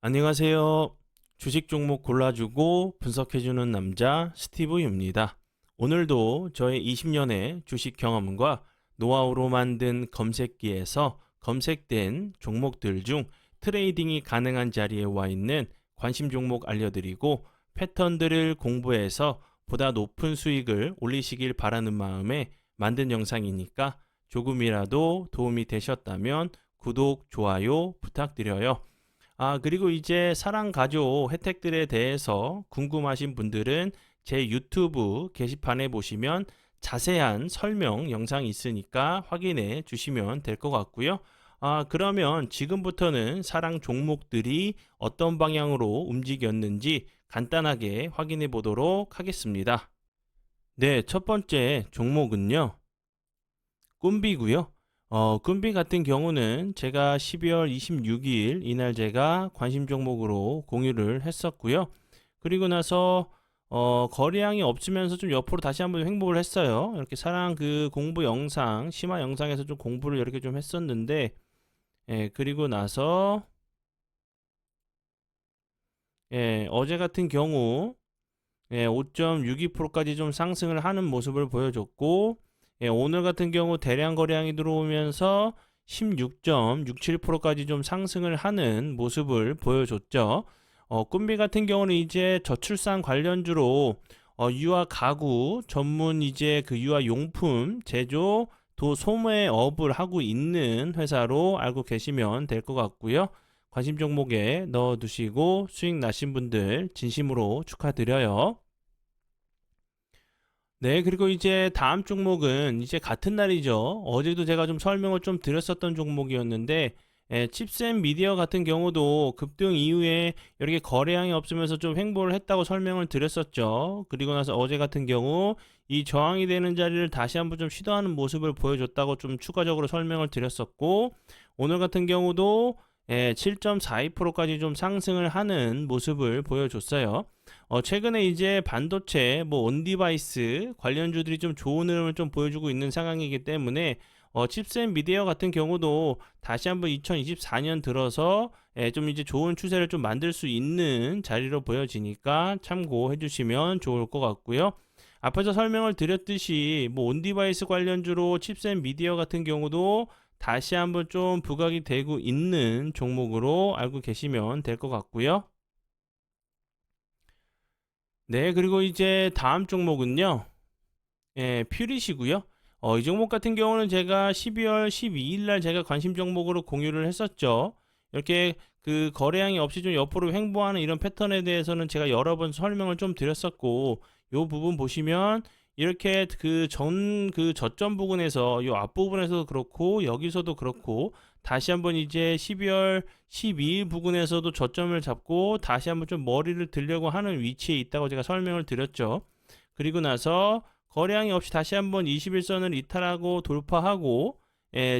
안녕하세요. 주식 종목 골라주고 분석해주는 남자 스티브입니다. 오늘도 저의 20년의 주식 경험과 노하우로 만든 검색기에서 검색된 종목들 중 트레이딩이 가능한 자리에 와 있는 관심 종목 알려드리고 패턴들을 공부해서 보다 높은 수익을 올리시길 바라는 마음에 만든 영상이니까 조금이라도 도움이 되셨다면 구독, 좋아요 부탁드려요. 그리고 이제 사랑 가족 혜택들에 대해서 궁금하신 분들은 제 유튜브 게시판에 보시면 자세한 설명 영상이 있으니까 확인해 주시면 될 것 같고요. 그러면 지금부터는 사랑 종목들이 어떤 방향으로 움직였는지 간단하게 확인해 보도록 하겠습니다. 네, 첫 번째 종목은요. 꿈비고요. 꿈비 같은 경우는 제가 12월 26일 이날 제가 관심 종목으로 공유를 했었고요. 그리고 나서 거래량이 없으면서 좀 옆으로 다시 한번 횡보를 했어요. 이렇게 사랑 그 공부 영상, 심화 영상에서 좀 공부를 이렇게 좀 했었는데, 그리고 나서 어제 같은 경우 5.62%까지 좀 상승을 하는 모습을 보여줬고, 오늘 같은 경우 대량 거래량이 들어오면서 16.67%까지 좀 상승을 하는 모습을 보여줬죠. 꿈비 같은 경우는 이제 저출산 관련주로 유아 가구 전문 이제 그 유아 용품 제조 도소매업을 하고 있는 회사로 알고 계시면 될 것 같고요. 관심 종목에 넣어두시고 수익 나신 분들 진심으로 축하드려요. 네, 그리고 이제 다음 종목은 이제 같은 날이죠. 어제도 제가 좀 설명을 좀 드렸었던 종목이었는데, 칩셋 미디어 같은 경우도 급등 이후에 이렇게 거래량이 없으면서 좀 횡보를 했다고 설명을 드렸었죠. 그리고 나서 어제 같은 경우 이 저항이 되는 자리를 다시 한번 좀 시도하는 모습을 보여줬다고 좀 추가적으로 설명을 드렸었고, 오늘 같은 경우도 7.42%까지 좀 상승을 하는 모습을 보여줬어요. 최근에 이제 반도체, 뭐 온디바이스 관련주들이 좀 좋은 흐름을 좀 보여주고 있는 상황이기 때문에 칩셋 미디어 같은 경우도 다시 한번 2024년 들어서 좀 이제 좋은 추세를 좀 만들 수 있는 자리로 보여지니까 참고해 주시면 좋을 것 같고요. 앞에서 설명을 드렸듯이 뭐 온디바이스 관련주로 칩셋 미디어 같은 경우도 다시 한번 좀 부각이 되고 있는 종목으로 알고 계시면 될 것 같고요. 네, 그리고 이제 다음 종목은요. 퓨릿이고요. 이 종목 같은 경우는 제가 12월 12일 날 제가 관심 종목으로 공유를 했었죠. 이렇게 그 거래량이 없이 좀 옆으로 횡보하는 이런 패턴에 대해서는 제가 여러 번 설명을 좀 드렸었고, 요 부분 보시면 이렇게 그 저점 부분에서 요 앞부분에서도 그렇고 여기서도 그렇고 다시 한번 이제 12월 12일 부근에서도 저점을 잡고 다시 한번 좀 머리를 들려고 하는 위치에 있다고 제가 설명을 드렸죠. 그리고 나서 거래량이 없이 다시 한번 21선을 이탈하고 돌파하고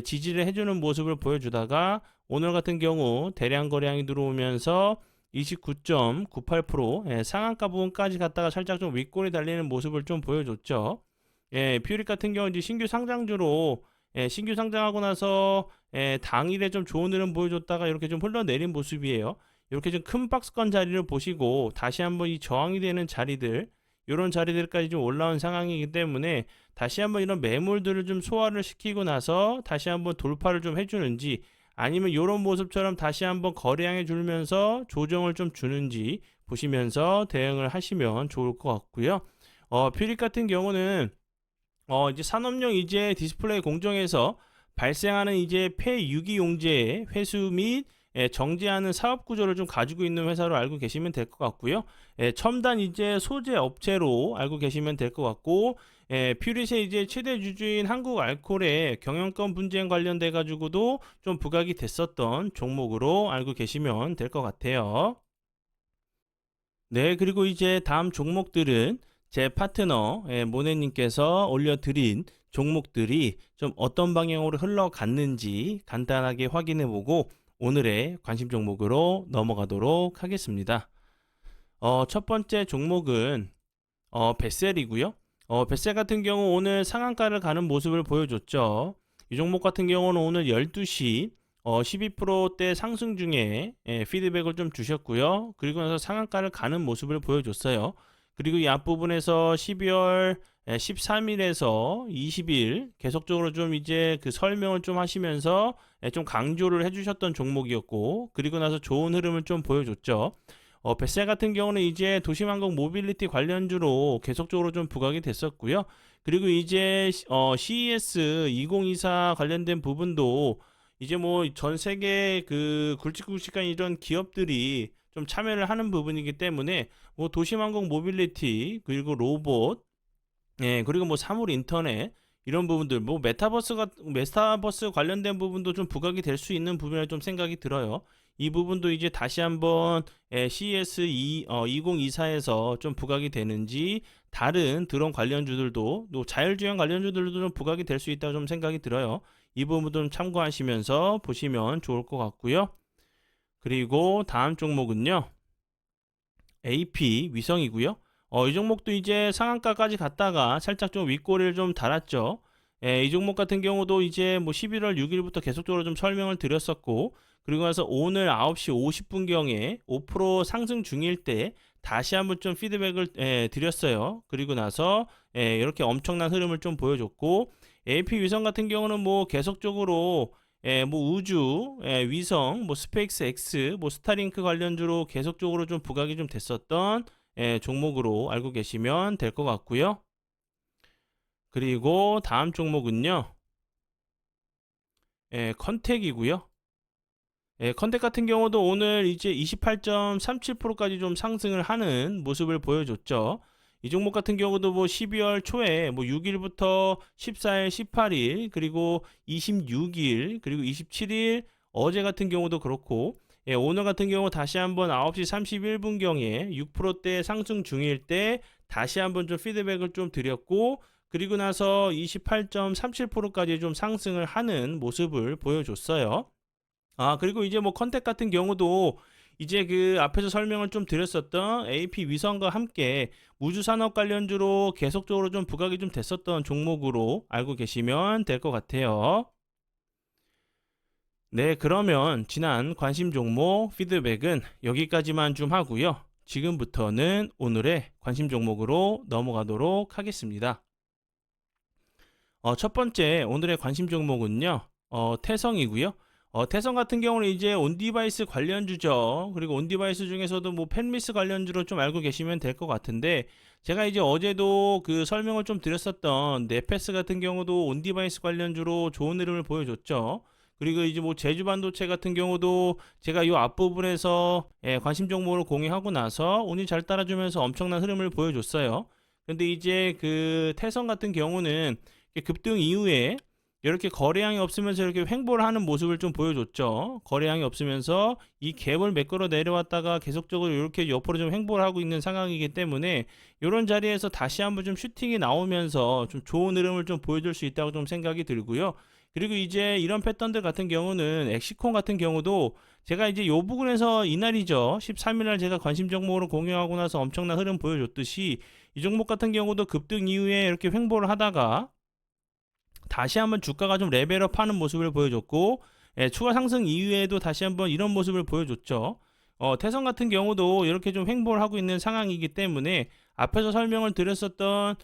지지를 해주는 모습을 보여주다가 오늘 같은 경우 대량 거래량이 들어오면서 29.98% 상한가 부분까지 갔다가 살짝 좀 윗골이 달리는 모습을 좀 보여줬죠. 퓨릭 같은 경우 이제 신규 상장주로 신규 상장하고 나서 당일에 좀 좋은 흐름 보여줬다가 이렇게 좀 흘러내린 모습이에요. 이렇게 좀 큰 박스권 자리를 보시고 다시 한번 이 저항이 되는 자리들 이런 자리들까지 좀 올라온 상황이기 때문에 다시 한번 이런 매물들을 좀 소화를 시키고 나서 다시 한번 돌파를 좀 해주는지 아니면 이런 모습처럼 다시 한번 거래량에 줄면서 조정을 좀 주는지 보시면서 대응을 하시면 좋을 것 같고요. 퓨릭 같은 경우는 이제 산업용 이제 디스플레이 공정에서 발생하는 이제 폐유기용제의 회수 및 정제하는 사업 구조를 좀 가지고 있는 회사로 알고 계시면 될 것 같고요. 첨단 이제 소재 업체로 알고 계시면 될 것 같고, 퓨릿의 이제 최대 주주인 한국알콜의 경영권 분쟁 관련돼 가지고도 좀 부각이 됐었던 종목으로 알고 계시면 될 것 같아요. 네, 그리고 이제 다음 종목들은 제 파트너 모네님께서 올려드린 종목들이 좀 어떤 방향으로 흘러갔는지 간단하게 확인해보고 오늘의 관심 종목으로 넘어가도록 하겠습니다. 첫 번째 종목은 베셀이고요. 베셀 같은 경우 오늘 상한가를 가는 모습을 보여줬죠. 이 종목 같은 경우는 오늘 12시 12%대 상승 중에 피드백을 좀 주셨고요. 그리고 나서 상한가를 가는 모습을 보여줬어요. 그리고 이 앞부분에서 12월 13일에서 20일 계속적으로 좀 이제 그 설명을 좀 하시면서 좀 강조를 해주셨던 종목이었고, 그리고 나서 좋은 흐름을 좀 보여줬죠. 뱃살 같은 경우는 이제 도심항공 모빌리티 관련주로 계속적으로 좀 부각이 됐었고요. 그리고 이제 CES 2024 관련된 부분도 이제 뭐 전 세계 그 굵직굵직한 이런 기업들이 좀 참여를 하는 부분이기 때문에 뭐 도심항공 모빌리티 그리고 로봇 그리고 뭐 사물 인터넷 이런 부분들 뭐 메타버스 관련된 부분도 좀 부각이 될 수 있는 부분이라 좀 생각이 들어요. 이 부분도 이제 다시 한번 CES 2024에서 좀 부각이 되는지, 다른 드론 관련주들도 또 자율주행 관련주들도 좀 부각이 될 수 있다고 좀 생각이 들어요. 이 부분도 좀 참고하시면서 보시면 좋을 것 같고요. 그리고 다음 종목은요, AP 위성이고요. 이 종목도 이제 상한가까지 갔다가 살짝 좀 윗꼬리를 좀 달았죠. 이 종목 같은 경우도 이제 뭐 11월 6일부터 계속적으로 좀 설명을 드렸었고, 그리고 나서 오늘 9시 50분경에 5% 상승 중일 때 다시 한번 좀 피드백을 드렸어요. 그리고 나서 이렇게 엄청난 흐름을 좀 보여줬고, AP 위성 같은 경우는 뭐 계속적으로 뭐 우주, 위성, 뭐 스페이스 X, 뭐 스타링크 관련주로 계속적으로 좀 부각이 좀 됐었던 종목으로 알고 계시면 될 것 같고요. 그리고 다음 종목은요, 컨택이고요. 컨택 같은 경우도 오늘 이제 28.37%까지 좀 상승을 하는 모습을 보여줬죠. 이 종목 같은 경우도 뭐 12월 초에 뭐 6일부터 14일, 18일, 그리고 26일, 그리고 27일 어제 같은 경우도 그렇고, 오늘 같은 경우 다시 한번 9시 31분경에 6%대 상승 중일 때 다시 한번 좀 피드백을 좀 드렸고, 그리고 나서 28.37%까지 좀 상승을 하는 모습을 보여줬어요. 그리고 이제 뭐 컨택 같은 경우도 이제 그 앞에서 설명을 좀 드렸었던 AP 위성과 함께 우주산업 관련주로 계속적으로 좀 부각이 좀 됐었던 종목으로 알고 계시면 될 것 같아요. 네, 그러면 지난 관심 종목 피드백은 여기까지만 좀 하고요. 지금부터는 오늘의 관심 종목으로 넘어가도록 하겠습니다. 첫 번째 오늘의 관심 종목은요, 태성이고요. 태성 같은 경우는 이제 온디바이스 관련주죠. 그리고 온디바이스 중에서도 뭐 펜미스 관련주로 좀 알고 계시면 될 것 같은데, 제가 이제 어제도 그 설명을 좀 드렸었던 네페스 같은 경우도 온디바이스 관련주로 좋은 흐름을 보여줬죠. 그리고 이제 뭐 제주 반도체 같은 경우도 제가 이 앞부분에서 관심 종목을 공유하고 나서 운이 잘 따라주면서 엄청난 흐름을 보여줬어요. 근데 이제 그 태성 같은 경우는 급등 이후에 이렇게 거래량이 없으면서 이렇게 횡보를 하는 모습을 좀 보여줬죠. 거래량이 없으면서 이 갭을 메꾸러 내려왔다가 계속적으로 이렇게 옆으로 좀 횡보를 하고 있는 상황이기 때문에 이런 자리에서 다시 한번 좀 슈팅이 나오면서 좀 좋은 흐름을 좀 보여줄 수 있다고 좀 생각이 들고요. 그리고 이제 이런 패턴들 같은 경우는 엑시콘 같은 경우도 제가 이제 요 부분에서 이날이죠. 13일날 제가 관심 종목으로 공유하고 나서 엄청난 흐름 보여줬듯이 이 종목 같은 경우도 급등 이후에 이렇게 횡보를 하다가 다시 한번 주가가 좀 레벨업 하는 모습을 보여줬고, 추가 상승 이후에도 다시 한번 이런 모습을 보여줬죠. 태성 같은 경우도 이렇게 좀 횡보를 하고 있는 상황이기 때문에 앞에서 설명을 드렸었던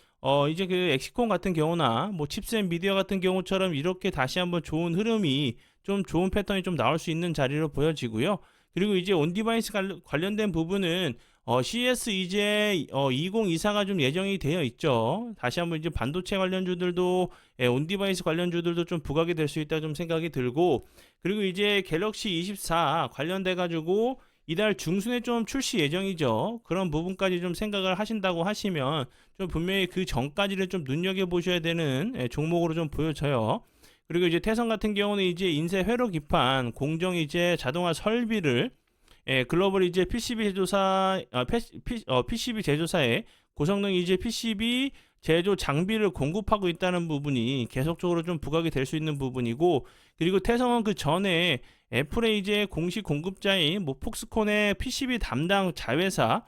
이제 그 엑시콘 같은 경우나 뭐 칩셋 미디어 같은 경우처럼 이렇게 다시 한번 좋은 흐름이 좀 좋은 패턴이 좀 나올 수 있는 자리로 보여지고요. 그리고 이제 온디바이스 관련된 부분은 CS 이제 2024가 좀 예정이 되어 있죠. 다시 한번 이제 반도체 관련주들도 온디바이스 관련주들도 좀 부각이 될 수 있다 좀 생각이 들고, 그리고 이제 갤럭시 24 관련돼 가지고 이달 중순에 좀 출시 예정이죠. 그런 부분까지 좀 생각을 하신다고 하시면 좀 분명히 그 전까지를 좀 눈여겨 보셔야 되는 종목으로 좀 보여져요. 그리고 이제 태성 같은 경우는 이제 인쇄 회로 기판 공정 이제 자동화 설비를 글로벌 이제 PCB 제조사 PCB 제조사에 고성능 이제 PCB 제조 장비를 공급하고 있다는 부분이 계속적으로 좀 부각이 될 수 있는 부분이고, 그리고 태성은 그 전에 애플의 이제 공식 공급자인 뭐 폭스콘의 PCB 담당 자회사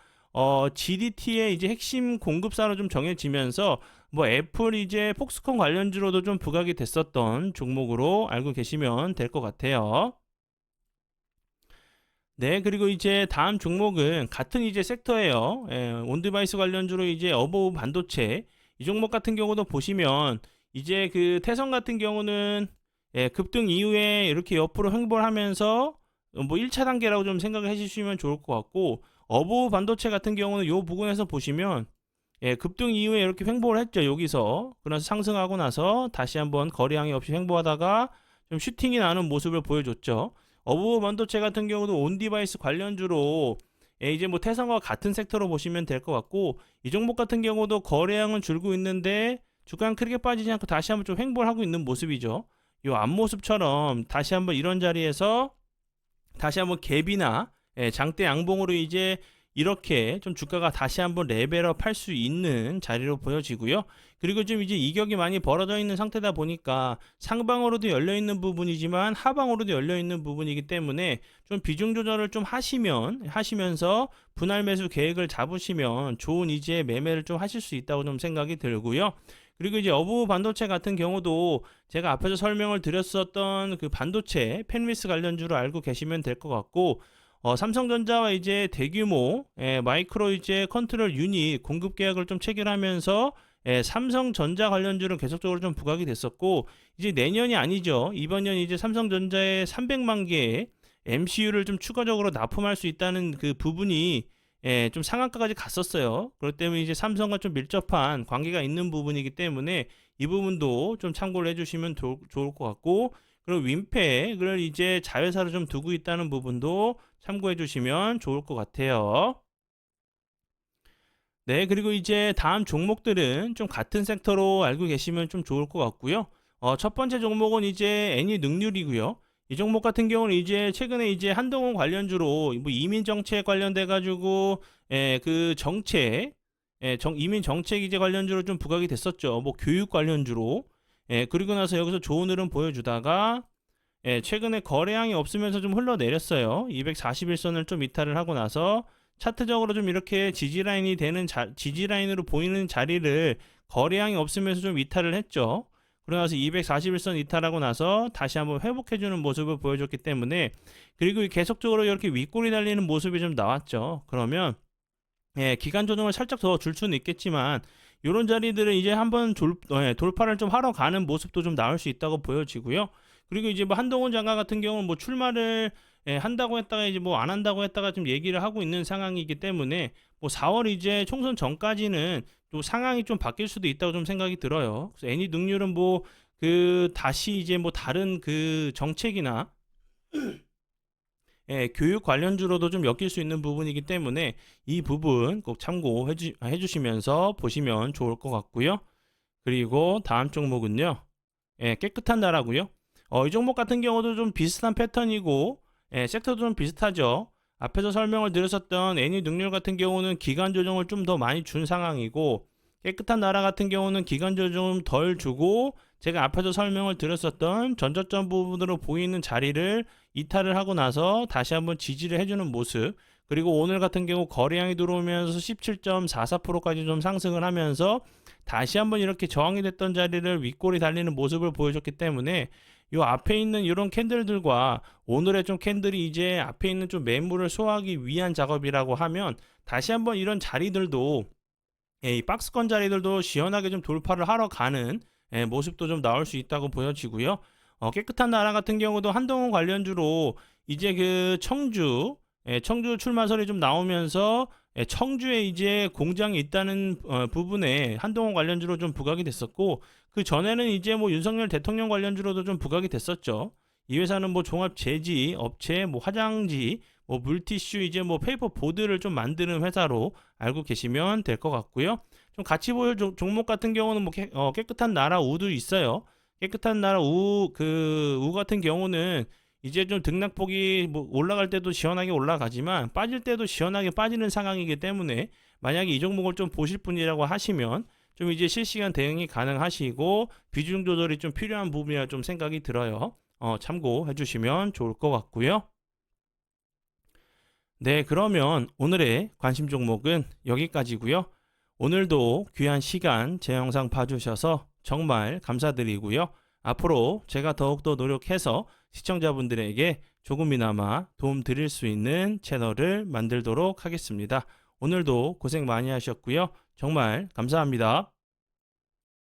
GDT의 이제 핵심 공급사로 좀 정해지면서 뭐 애플 이제 폭스콘 관련주로도 좀 부각이 됐었던 종목으로 알고 계시면 될 것 같아요. 네, 그리고 이제 다음 종목은 같은 이제 섹터예요. 온디바이스 관련주로 이제 어버브 반도체 이 종목 같은 경우도 보시면 이제 그 태성 같은 경우는 급등 이후에 이렇게 옆으로 횡보를 하면서 뭐 1차 단계라고 좀 생각을 해주시면 좋을 것 같고, 어버브 반도체 같은 경우는 요 부분에서 보시면 급등 이후에 이렇게 횡보를 했죠. 여기서 그래서 상승하고 나서 다시 한번 거래량이 없이 횡보하다가 좀 슈팅이 나는 모습을 보여줬죠. 어부어 반도체 같은 경우도 온디바이스 관련주로 이제 뭐 태성과 같은 섹터로 보시면 될 것 같고, 이 종목 같은 경우도 거래량은 줄고 있는데 주가는 크게 빠지지 않고 다시 한번 좀 횡보를 하고 있는 모습이죠. 이 앞모습처럼 다시 한번 이런 자리에서 다시 한번 갭이나 장대 양봉으로 이제 이렇게 좀 주가가 다시 한번 레벨업 할 수 있는 자리로 보여지고요. 그리고 좀 이제 이격이 많이 벌어져 있는 상태다 보니까 상방으로도 열려 있는 부분이지만 하방으로도 열려 있는 부분이기 때문에 좀 비중 조절을 좀 하시면서 분할 매수 계획을 잡으시면 좋은 이제 매매를 좀 하실 수 있다고 좀 생각이 들고요. 그리고 이제 어부 반도체 같은 경우도 제가 앞에서 설명을 드렸었던 그 반도체 펜미스 관련주로 알고 계시면 될 것 같고, 삼성전자와 이제 대규모 마이크로 이제 컨트롤 유닛 공급 계약을 좀 체결하면서 삼성전자 관련주는 계속적으로 좀 부각이 됐었고, 이제 내년이 아니죠. 이번 년 이제 삼성전자에 300만 개의 MCU를 좀 추가적으로 납품할 수 있다는 그 부분이 좀 상한가까지 갔었어요. 그렇기 때문에 이제 삼성과 좀 밀접한 관계가 있는 부분이기 때문에 이 부분도 좀 참고를 해주시면 좋을 것 같고, 그리고 윈팩을 이제 자회사로 좀 두고 있다는 부분도 참고해 주시면 좋을 것 같아요. 네, 그리고 이제 다음 종목들은 좀 같은 섹터로 알고 계시면 좀 좋을 것 같고요. 첫 번째 종목은 이제 애니능률이고요. 이 종목 같은 경우는 이제 최근에 이제 한동훈 관련주로 뭐 이민 정책 관련돼 가지고 그 정책 이민 정책 이제 관련주로 좀 부각이 됐었죠. 뭐 교육 관련주로. 그리고 나서 여기서 좋은 흐름 보여주다가 최근에 거래량이 없으면서 좀 흘러내렸어요. 241선을 좀 이탈을 하고 나서 차트적으로 좀 이렇게 지지라인이 되는 지지라인으로 보이는 자리를 거래량이 없으면서 좀 이탈을 했죠. 그러고 나서 241선 이탈하고 나서 다시 한번 회복해주는 모습을 보여줬기 때문에, 그리고 계속적으로 이렇게 윗골이 달리는 모습이 좀 나왔죠. 그러면 기간 조정을 살짝 더 줄 수는 있겠지만 이런 자리들은 이제 한번 돌파를 좀 하러 가는 모습도 좀 나올 수 있다고 보여지고요. 그리고 이제 뭐 한동훈 장관 같은 경우는 뭐 출마를 한다고 했다가 이제 뭐 안 한다고 했다가 좀 얘기를 하고 있는 상황이기 때문에 뭐 4월 이제 총선 전까지는 또 상황이 좀 바뀔 수도 있다고 좀 생각이 들어요. 그래서 애니 능률은 뭐 그 다시 이제 뭐 다른 그 정책이나 교육 관련주로도 좀 엮일 수 있는 부분이기 때문에 이 부분 꼭 참고해 주시면서 보시면 좋을 것 같고요. 그리고 다음 종목은요. 깨끗한 나라고요. 이 종목 같은 경우도 좀 비슷한 패턴이고 섹터도 좀 비슷하죠. 앞에서 설명을 드렸었던 애니 능률 같은 경우는 기간 조정을 좀 더 많이 준 상황이고, 깨끗한 나라 같은 경우는 기간 조정을 덜 주고 제가 앞에서 설명을 드렸었던 전저점 부분으로 보이는 자리를 이탈을 하고 나서 다시 한번 지지를 해주는 모습, 그리고 오늘 같은 경우 거래량이 들어오면서 17.44%까지 좀 상승을 하면서 다시 한번 이렇게 저항이 됐던 자리를 윗골이 달리는 모습을 보여줬기 때문에 요 앞에 있는 이런 캔들들과 오늘의 좀 캔들이 이제 앞에 있는 좀 매물을 소화하기 위한 작업이라고 하면 다시 한번 이런 자리들도 이 박스권 자리들도 시원하게 좀 돌파를 하러 가는 모습도 좀 나올 수 있다고 보여지고요. 깨끗한 나라 같은 경우도 한동훈 관련주로 이제 그 청주 출마설이 좀 나오면서 청주에 이제 공장이 있다는 부분에 한동훈 관련주로 좀 부각이 됐었고, 그 전에는 이제 뭐 윤석열 대통령 관련주로도 좀 부각이 됐었죠. 이 회사는 뭐 종합 제지 업체, 뭐 화장지, 뭐 물티슈, 이제 뭐 페이퍼 보드를 좀 만드는 회사로 알고 계시면 될 것 같고요. 좀 같이 보일 종목 같은 경우는 뭐 깨끗한 나라 우도 있어요. 깨끗한 나라 우 같은 경우는 이제 좀 등락폭이 뭐 올라갈 때도 시원하게 올라가지만 빠질 때도 시원하게 빠지는 상황이기 때문에 만약에 이 종목을 좀 보실 분이라고 하시면 좀 이제 실시간 대응이 가능하시고 비중 조절이 좀 필요한 부분이라 좀 생각이 들어요. 참고해 주시면 좋을 것 같고요. 네, 그러면 오늘의 관심 종목은 여기까지고요. 오늘도 귀한 시간 제 영상 봐주셔서 정말 감사드리고요. 앞으로 제가 더욱더 노력해서 시청자분들에게 조금이나마 도움 드릴 수 있는 채널을 만들도록 하겠습니다. 오늘도 고생 많이 하셨고요. 정말 감사합니다.